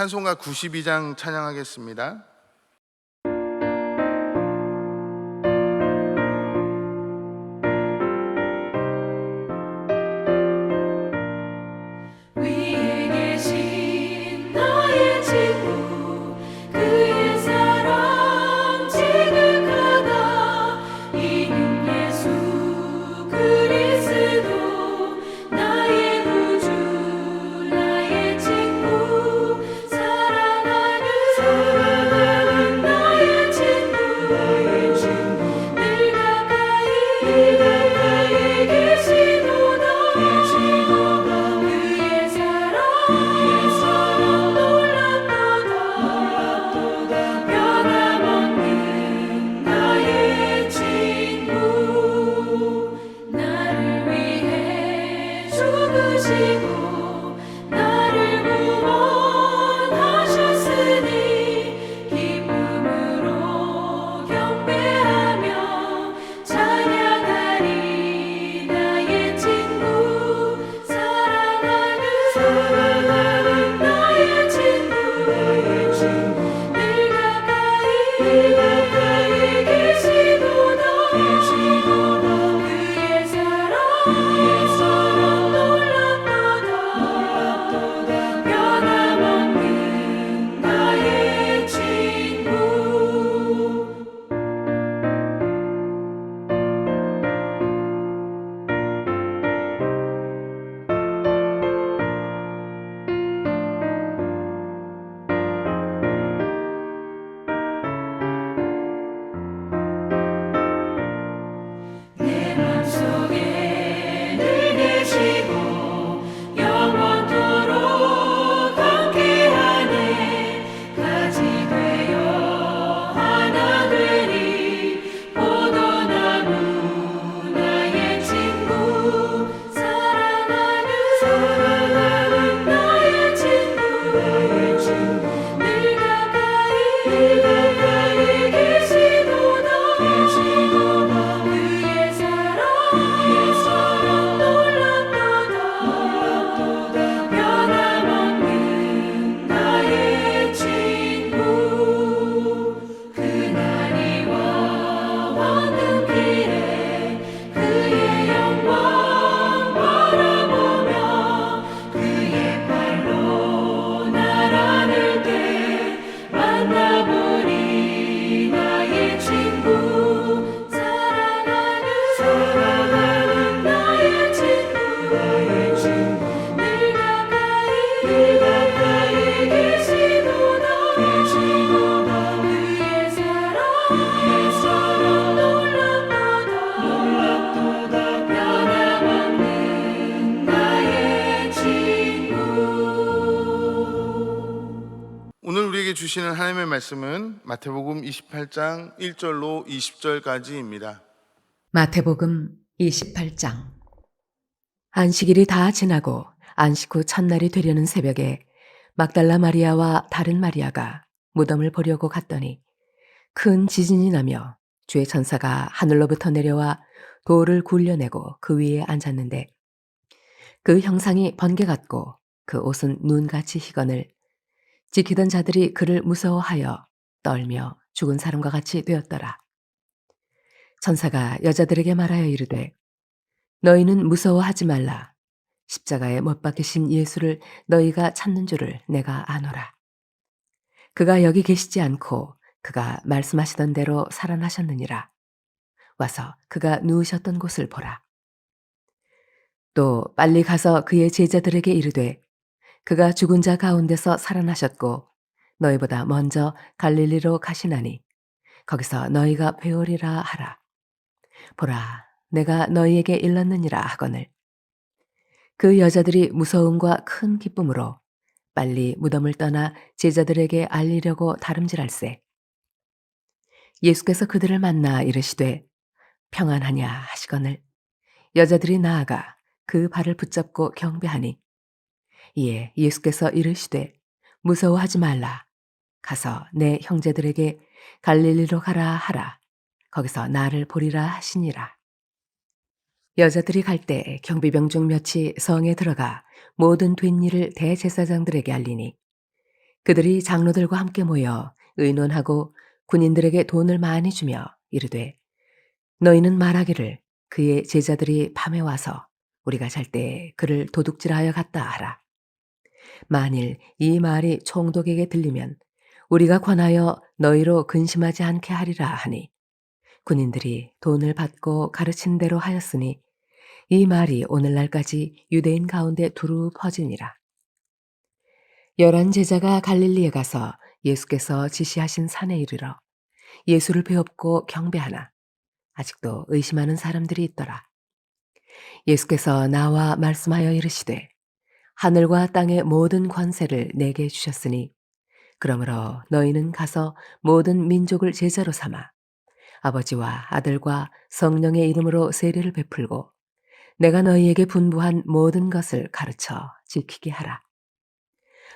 찬송가 92장 찬양하겠습니다. 위에 계신 나의 친구 그의 사랑 지극하다 이는 예수 그리스도 나의 구주 나의 친구 사랑하는 나의 친구 늘 가까이 계시도다 그의 사랑 놀랍도다 변함없는 나의 친구 나를 위해 죽으시고 나를 구원하셨으니 기쁨으로 경배하며 찬양하리 나의 친구 사랑하는 나의 친구 늘 가까이 계시도다 그의 사랑 놀랍도다 변함없는 나의 친구 내 맘속에 늘 계시고 영원토록 함께하네 가지 되어 하나 되리 포도나무 나의 친구 사랑하는 나의 친구 늘 가까이 계시도다 그의 사랑 놀랍도다 변함없는 나의 친구 그날이 와 황금길에 그의 영광 바라보며 그의 발로 날 안을 때 만나보리 나의 친구 사랑하는 나의 친구 늘 가까이 계시도다 그의 사랑 놀랍도다 변함없는 나의 친구 오늘 우리에게 주시는 하나님의 말씀은 마태복음 28장 1절로 20절까지입니다. 마태복음 28장. 안식일이 다 지나고 안식 후 첫날이 되려는 새벽에 막달라 마리아와 다른 마리아가 무덤을 보려고 갔더니 큰 지진이 나며 주의 천사가 하늘로부터 내려와 돌을 굴려내고 그 위에 앉았는데 그 형상이 번개 같고 그 옷은 눈같이 희거늘 지키던 자들이 그를 무서워하여 떨며 죽은 사람과 같이 되었더라. 천사가 여자들에게 말하여 이르되 너희는 무서워하지 말라. 십자가에 못 박히신 예수를 너희가 찾는 줄을 내가 아노라. 그가 여기 계시지 않고 그가 말씀하시던 대로 살아나셨느니라. 와서 그가 누우셨던 곳을 보라. 또 빨리 가서 그의 제자들에게 이르되 그가 죽은 자 가운데서 살아나셨고 너희보다 먼저 갈릴리로 가시나니 거기서 너희가 배우리라 하라. 보라, 내가 너희에게 일렀느니라 하거늘. 그 여자들이 무서움과 큰 기쁨으로 빨리 무덤을 떠나 제자들에게 알리려고 다름질할세. 예수께서 그들을 만나 이르시되 평안하냐 하시거늘 여자들이 나아가 그 발을 붙잡고 경배하니 이에 예수께서 이르시되 무서워하지 말라. 가서 내 형제들에게 갈릴리로 가라 하라. 거기서 나를 보리라 하시니라. 여자들이 갈 때 경비병 중 몇이 성에 들어가 모든 된 일을 대제사장들에게 알리니 그들이 장로들과 함께 모여 의논하고 군인들에게 돈을 많이 주며 이르되 너희는 말하기를 그의 제자들이 밤에 와서 우리가 잘 때 그를 도둑질하여 갔다 하라. 만일 이 말이 총독에게 들리면 우리가 권하여 너희로 근심하지 않게 하리라 하니 군인들이 돈을 받고 가르친 대로 하였으니 이 말이 오늘날까지 유대인 가운데 두루 퍼지니라. 11 제자가 갈릴리에 가서 예수께서 지시하신 산에 이르러 예수를 배웁고 경배하나 아직도 의심하는 사람들이 있더라. 예수께서 나와 말씀하여 이르시되 하늘과 땅의 모든 권세를 내게 주셨으니 그러므로 너희는 가서 모든 민족을 제자로 삼아 아버지와 아들과 성령의 이름으로 세례를 베풀고 내가 너희에게 분부한 모든 것을 가르쳐 지키게 하라.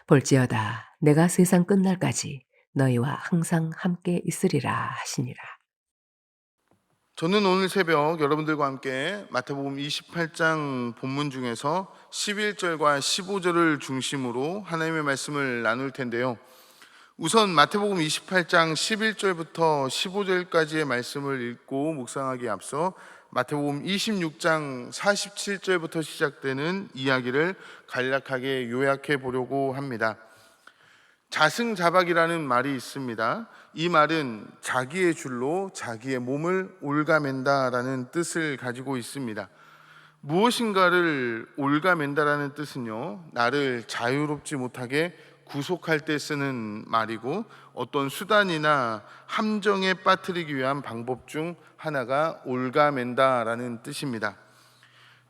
볼지어다 내가 세상 끝날까지 너희와 항상 함께 있으리라 하시니라. 저는 오늘 새벽 여러분들과 함께 마태복음 28장 본문 중에서 11절과 15절을 중심으로 하나님의 말씀을 나눌 텐데요. 우선 마태복음 28장 11절부터 15절까지의 말씀을 읽고 묵상하기에 앞서 마태복음 26장 47절부터 시작되는 이야기를 간략하게 요약해 보려고 합니다. 자승자박이라는 말이 있습니다. 이 말은 자기의 줄로 자기의 몸을 올가맨다라는 뜻을 가지고 있습니다. 무엇인가를 올가맨다라는 뜻은요, 나를 자유롭지 못하게 구속할 때 쓰는 말이고 어떤 수단이나 함정에 빠뜨리기 위한 방법 중 하나가 올가맨다라는 뜻입니다.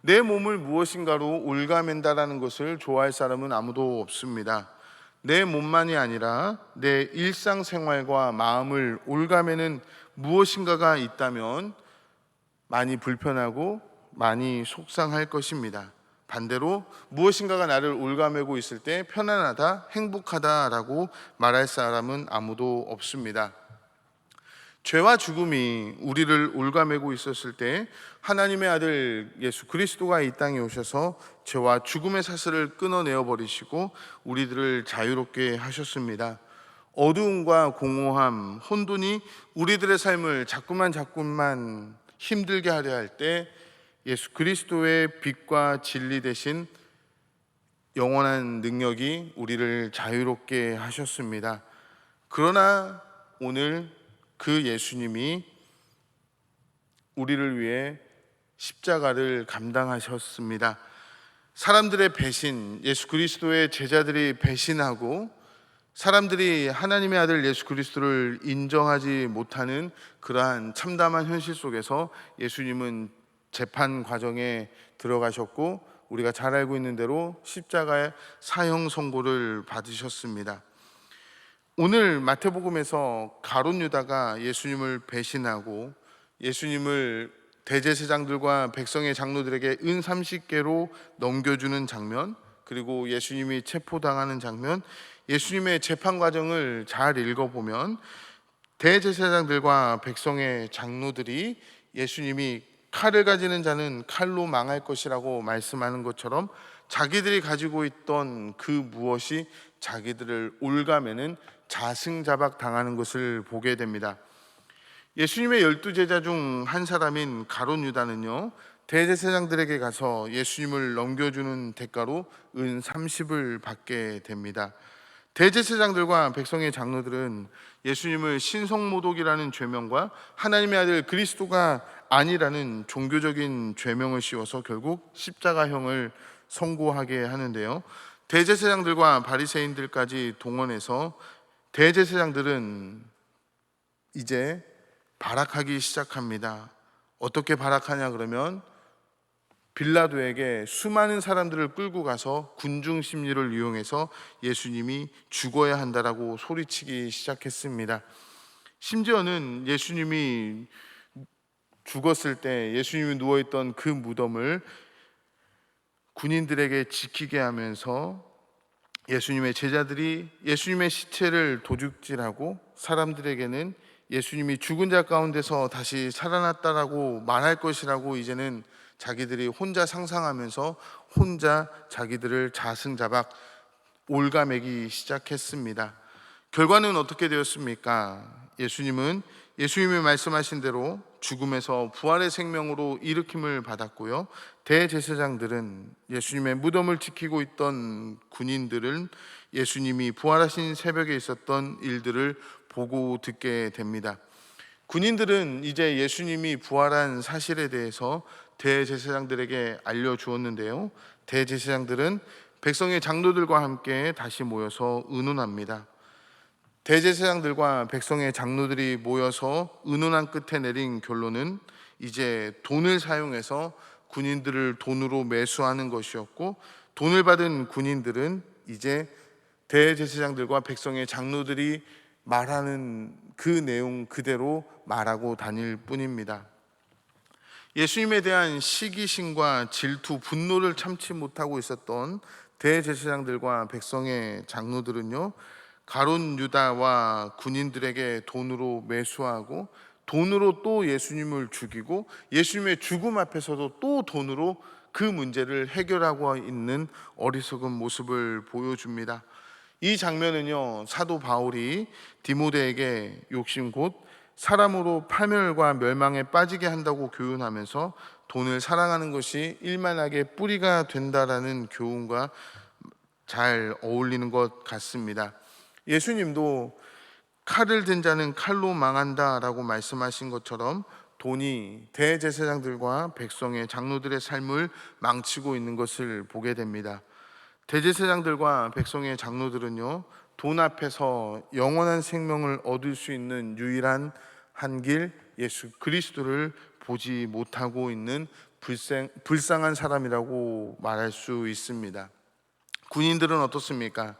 내 몸을 무엇인가로 올가맨다라는 것을 좋아할 사람은 아무도 없습니다. 내 몸만이 아니라 내 일상생활과 마음을 올가매는 무엇인가가 있다면 많이 불편하고 많이 속상할 것입니다. 반대로 무엇인가가 나를 올가매고 있을 때 편안하다, 행복하다라고 말할 사람은 아무도 없습니다. 죄와 죽음이 우리를 올가매고 있었을 때 하나님의 아들 예수 그리스도가 이 땅에 오셔서 죄와 죽음의 사슬을 끊어내어 버리시고 우리들을 자유롭게 하셨습니다. 어두움과 공허함, 혼돈이 우리들의 삶을 자꾸만 힘들게 하려 할 때 예수 그리스도의 빛과 진리 대신 영원한 능력이 우리를 자유롭게 하셨습니다. 그러나 오늘 그 예수님이 우리를 위해 십자가를 감당하셨습니다. 사람들의 배신, 예수 그리스도의 제자들이 배신하고 사람들이 하나님의 아들 예수 그리스도를 인정하지 못하는 그러한 참담한 현실 속에서 예수님은 재판 과정에 들어가셨고 우리가 잘 알고 있는 대로 십자가의 사형 선고를 받으셨습니다. 오늘 마태복음에서 가룟 유다가 예수님을 배신하고 예수님을 대제사장들과 백성의 장로들에게 은 30개로 넘겨주는 장면, 그리고 예수님이 체포당하는 장면, 예수님의 재판 과정을 잘 읽어보면 대제사장들과 백성의 장로들이 예수님이 칼을 가지는 자는 칼로 망할 것이라고 말씀하는 것처럼 자기들이 가지고 있던 그 무엇이 자기들을 올가매는 자승자박 당하는 것을 보게 됩니다. 예수님의 12제자 중 한 사람인 가룟 유다는요, 대제사장들에게 가서 예수님을 넘겨주는 대가로 은 30을 받게 됩니다. 대제사장들과 백성의 장로들은 예수님을 신성모독이라는 죄명과 하나님의 아들 그리스도가 아니라는 종교적인 죄명을 씌워서 결국 십자가형을 선고하게 하는데요, 대제사장들과 바리새인들까지 동원해서 대제사장들은 이제 발악하기 시작합니다. 어떻게 발악하냐 그러면 빌라도에게 수많은 사람들을 끌고 가서 군중 심리를 이용해서 예수님이 죽어야 한다라고 소리치기 시작했습니다. 심지어는 예수님이 죽었을 때 예수님이 누워있던 그 무덤을 군인들에게 지키게 하면서 예수님의 제자들이 예수님의 시체를 도둑질하고 사람들에게는 예수님이 죽은 자 가운데서 다시 살아났다라고 말할 것이라고 이제는 자기들이 혼자 상상하면서 혼자 자기들을 자승자박 올가매기 시작했습니다. 결과는 어떻게 되었습니까? 예수님이 말씀하신 대로 죽음에서 부활의 생명으로 일으킴을 받았고요. 대제사장들은 예수님의 무덤을 지키고 있던 군인들은 예수님이 부활하신 새벽에 있었던 일들을 보고 듣게 됩니다. 군인들은 이제 예수님이 부활한 사실에 대해서 대제사장들에게 알려주었는데요. 대제사장들은 백성의 장로들과 함께 다시 모여서 의논합니다. 대제사장들과 백성의 장로들이 모여서 의논한 끝에 내린 결론은 이제 돈을 사용해서 군인들을 돈으로 매수하는 것이었고, 돈을 받은 군인들은 이제 대제사장들과 백성의 장로들이 말하는 그 내용 그대로 말하고 다닐 뿐입니다. 예수님에 대한 시기심과 질투, 분노를 참지 못하고 있었던 대제사장들과 백성의 장로들은요, 가룟 유다와 군인들에게 돈으로 매수하고 돈으로 또 예수님을 죽이고 예수님의 죽음 앞에서도 또 돈으로 그 문제를 해결하고 있는 어리석은 모습을 보여줍니다. 이 장면은요, 사도 바울이 디모데에게 욕심 곧 사람으로 파멸과 멸망에 빠지게 한다고 교훈하면서 돈을 사랑하는 것이 일만하게 뿌리가 된다라는 교훈과 잘 어울리는 것 같습니다. 예수님도 칼을 든 자는 칼로 망한다라고 말씀하신 것처럼 돈이 대제사장들과 백성의 장로들의 삶을 망치고 있는 것을 보게 됩니다. 대제사장들과 백성의 장로들은요, 돈 앞에서 영원한 생명을 얻을 수 있는 유일한 한 길 예수 그리스도를 보지 못하고 있는 불쌍한 사람이라고 말할 수 있습니다. 군인들은 어떻습니까?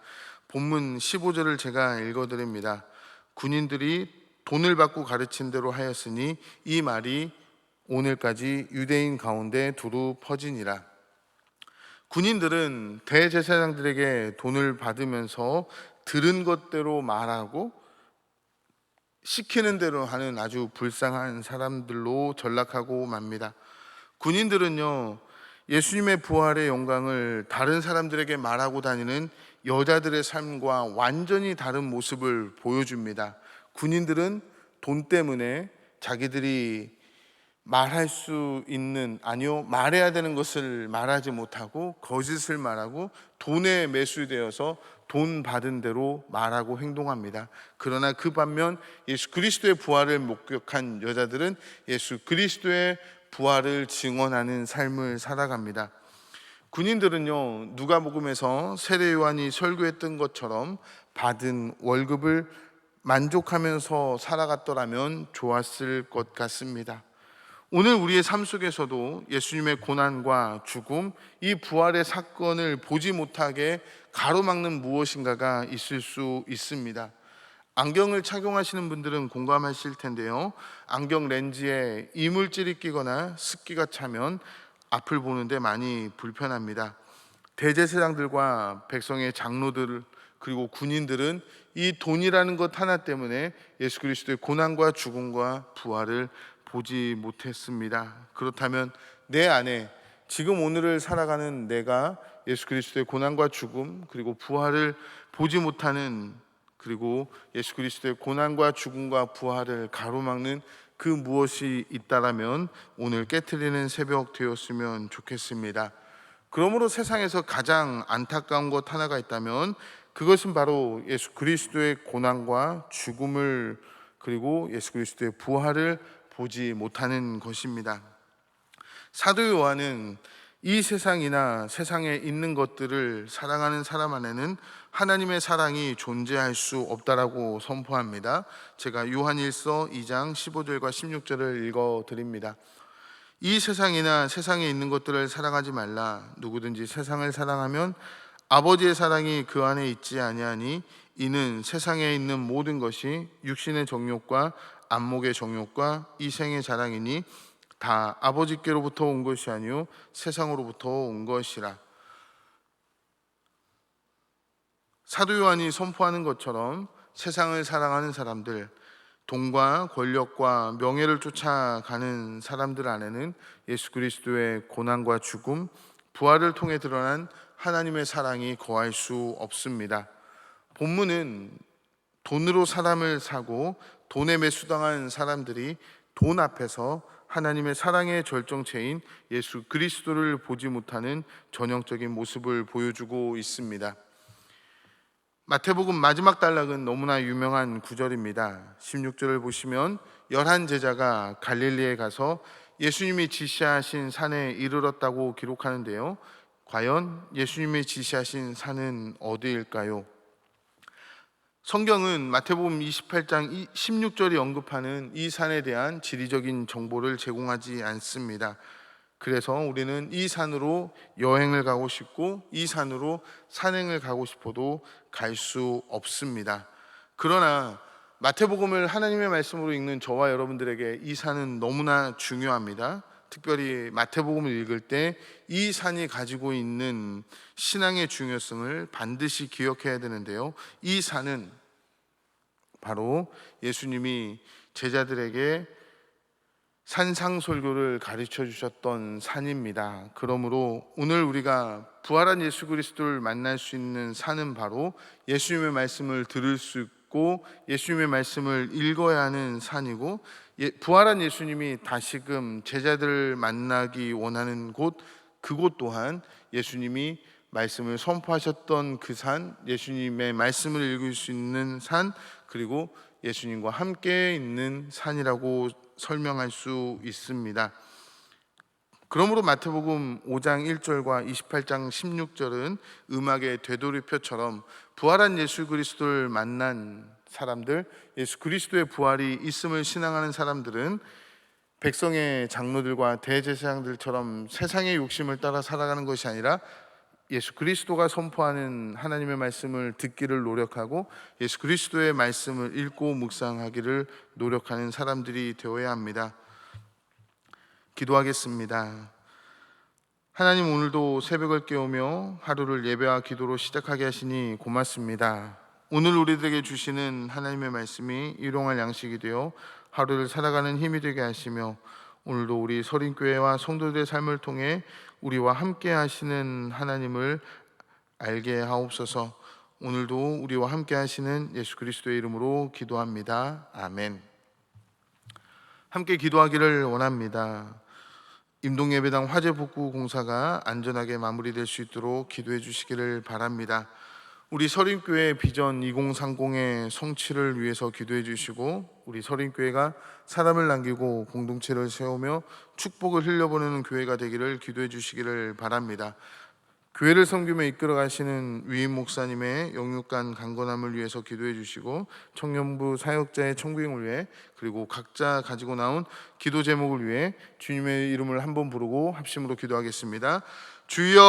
본문 15절을 제가 읽어드립니다. 군인들이 돈을 받고 가르친 대로 하였으니 이 말이 오늘까지 유대인 가운데 두루 퍼지니라. 군인들은 대제사장들에게 돈을 받으면서 들은 것대로 말하고 시키는 대로 하는 아주 불쌍한 사람들로 전락하고 맙니다. 군인들은요, 예수님의 부활의 영광을 다른 사람들에게 말하고 다니는 여자들의 삶과 완전히 다른 모습을 보여줍니다. 군인들은 돈 때문에 자기들이 말할 수 있는, 아니요, 말해야 되는 것을 말하지 못하고 거짓을 말하고 돈에 매수되어서 돈 받은 대로 말하고 행동합니다. 그러나 그 반면 예수 그리스도의 부활을 목격한 여자들은 예수 그리스도의 부활을 증언하는 삶을 살아갑니다. 군인들은요, 누가복음에서 세례 요한이 설교했던 것처럼 받은 월급을 만족하면서 살아갔더라면 좋았을 것 같습니다. 오늘 우리의 삶 속에서도 예수님의 고난과 죽음, 이 부활의 사건을 보지 못하게 가로막는 무엇인가가 있을 수 있습니다. 안경을 착용하시는 분들은 공감하실 텐데요, 안경 렌즈에 이물질이 끼거나 습기가 차면 앞을 보는데 많이 불편합니다. 대제사장들과 백성의 장로들 그리고 군인들은 이 돈이라는 것 하나 때문에 예수 그리스도의 고난과 죽음과 부활을 보지 못했습니다. 그렇다면 내 안에 지금 오늘을 살아가는 내가 예수 그리스도의 고난과 죽음 그리고 부활을 보지 못하는, 그리고 예수 그리스도의 고난과 죽음과 부활을 가로막는 그 무엇이 있다라면 오늘 깨트리는 새벽 되었으면 좋겠습니다. 그러므로 세상에서 가장 안타까운 것 하나가 있다면 그것은 바로 예수 그리스도의 고난과 죽음을 그리고 예수 그리스도의 부활을 보지 못하는 것입니다. 사도 요한은 이 세상이나 세상에 있는 것들을 사랑하는 사람 안에는 하나님의 사랑이 존재할 수 없다라고 선포합니다. 제가 요한일서 2장 15절과 16절을 읽어드립니다. 이 세상이나 세상에 있는 것들을 사랑하지 말라. 누구든지 세상을 사랑하면 아버지의 사랑이 그 안에 있지 아니하니 이는 세상에 있는 모든 것이 육신의 정욕과 안목의 정욕과 이 생의 자랑이니 다 아버지께로부터 온 것이 아니요 세상으로부터 온 것이라. 사도 요한이 선포하는 것처럼 세상을 사랑하는 사람들, 돈과 권력과 명예를 쫓아가는 사람들 안에는 예수 그리스도의 고난과 죽음 부활을 통해 드러난 하나님의 사랑이 거할 수 없습니다. 본문은 돈으로 사람을 사고 돈에 매수당한 사람들이 돈 앞에서 하나님의 사랑의 절정체인 예수 그리스도를 보지 못하는 전형적인 모습을 보여주고 있습니다. 마태복음 마지막 단락은 너무나 유명한 구절입니다. 16절을 보시면 11제자가 갈릴리에 가서 예수님이 지시하신 산에 이르렀다고 기록하는데요. 과연 예수님이 지시하신 산은 어디일까요? 성경은 마태복음 28장 16절이 언급하는 이 산에 대한 지리적인 정보를 제공하지 않습니다. 그래서 우리는 이 산으로 여행을 가고 싶고 이 산으로 산행을 가고 싶어도 갈 수 없습니다. 그러나 마태복음을 하나님의 말씀으로 읽는 저와 여러분들에게 이 산은 너무나 중요합니다. 특별히 마태복음을 읽을 때 이 산이 가지고 있는 신앙의 중요성을 반드시 기억해야 되는데요. 이 산은 바로 예수님이 제자들에게 산상설교를 가르쳐 주셨던 산입니다. 그러므로 오늘 우리가 부활한 예수 그리스도를 만날 수 있는 산은 바로 예수님의 말씀을 들을 수 있고 예수님의 말씀을 읽어야 하는 산이고, 부활한 예수님이 다시금 제자들을 만나기 원하는 곳, 그곳 또한 예수님이 말씀을 선포하셨던 그 산, 예수님의 말씀을 읽을 수 있는 산, 그리고 예수님과 함께 있는 산이라고 설명할 수 있습니다. 그러므로 마태복음 5장 1절과 28장 16절은 음악의 되돌이표처럼 부활한 예수 그리스도를 만난 사람들, 예수 그리스도의 부활이 있음을 신앙하는 사람들은 백성의 장로들과 대제사장들처럼 세상의 욕심을 따라 살아가는 것이 아니라 예수 그리스도가 선포하는 하나님의 말씀을 듣기를 노력하고 예수 그리스도의 말씀을 읽고 묵상하기를 노력하는 사람들이 되어야 합니다. 기도하겠습니다. 하나님, 오늘도 새벽을 깨우며 하루를 예배와 기도로 시작하게 하시니 고맙습니다. 오늘 우리들에게 주시는 하나님의 말씀이 일용할 양식이 되어 하루를 살아가는 힘이 되게 하시며, 오늘도 우리 서린교회와 성도들의 삶을 통해 우리와 함께 하시는 하나님을 알게 하옵소서. 오늘도 우리와 함께 하시는 예수 그리스도의 이름으로 기도합니다. 아멘. 함께 기도하기를 원합니다. 임동예배당 화재복구 공사가 안전하게 마무리될 수 있도록 기도해 주시기를 바랍니다. 우리 서린교회 비전 2030의 성취를 위해서 기도해 주시고, 우리 서린교회가 사람을 남기고 공동체를 세우며 축복을 흘려보내는 교회가 되기를 기도해 주시기를 바랍니다. 교회를 섬기며 이끌어 가시는 위임 목사님의 영육간 강건함을 위해서 기도해 주시고, 청년부 사역자의 청구행을 위해, 그리고 각자 가지고 나온 기도 제목을 위해 주님의 이름을 한번 부르고 합심으로 기도하겠습니다. 주여